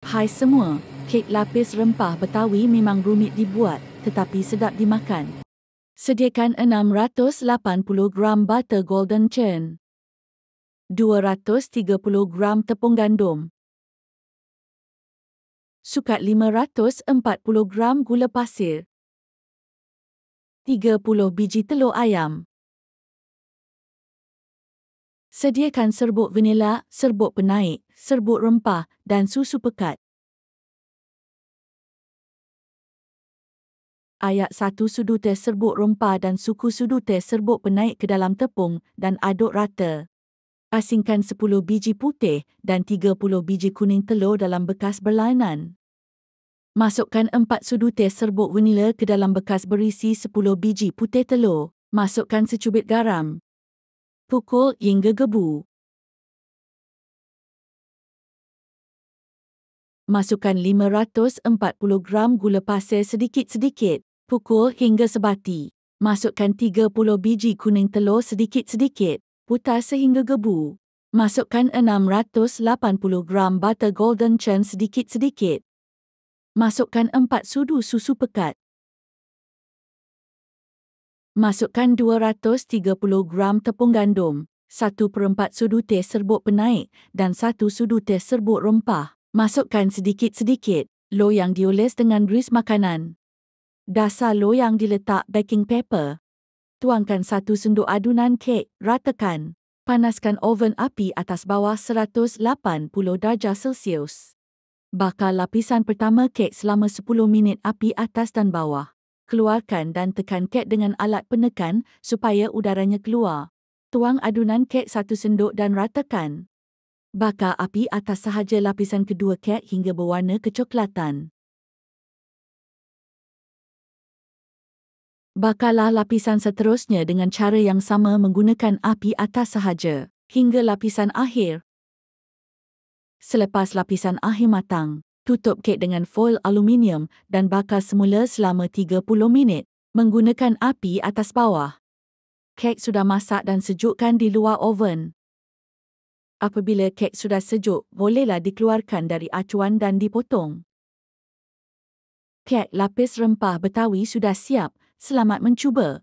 Hai semua, kek lapis rempah Betawi memang rumit dibuat, tetapi sedap dimakan. Sediakan 680 gram butter golden churn, 230 gram tepung gandum, sukat 540 gram gula pasir, 30 biji telur ayam. Sediakan serbuk vanila, serbuk penaik, serbuk rempah dan susu pekat. Ayak 1 sudu teh serbuk rempah dan suku sudu teh serbuk penaik ke dalam tepung dan aduk rata. Asingkan 10 biji putih dan 30 biji kuning telur dalam bekas berlainan. Masukkan 4 sudu teh serbuk vanila ke dalam bekas berisi 10 biji putih telur. Masukkan secubit garam. Pukul hingga gebu. Masukkan 540 gram gula pasir sedikit-sedikit. Pukul hingga sebati. Masukkan 30 biji kuning telur sedikit-sedikit. Putar sehingga gebu. Masukkan 680 gram butter golden churn sedikit-sedikit. Masukkan 4 sudu susu pekat. Masukkan 230 gram tepung gandum, 1/4 sudu teh serbuk penaik dan 1 sudu teh serbuk rempah. Masukkan sedikit-sedikit. Loyang dioles dengan gris makanan. Dasar loyang diletak baking paper. Tuangkan 1 sendok adunan kek, ratakan. Panaskan oven api atas bawah 180 darjah Celsius. Bakar lapisan pertama kek selama 10 minit api atas dan bawah. Keluarkan dan tekan kek dengan alat penekan supaya udaranya keluar. Tuang adunan kek 1 sendok dan ratakan. Bakar api atas sahaja lapisan kedua kek hingga berwarna kecoklatan. Bakarlah lapisan seterusnya dengan cara yang sama menggunakan api atas sahaja, hingga lapisan akhir. Selepas lapisan akhir matang, tutup kek dengan foil aluminium dan bakar semula selama 30 minit, menggunakan api atas bawah. Kek sudah masak dan sejukkan di luar oven. Apabila kek sudah sejuk, bolehlah dikeluarkan dari acuan dan dipotong. Kek lapis rempah Betawi sudah siap. Selamat mencuba.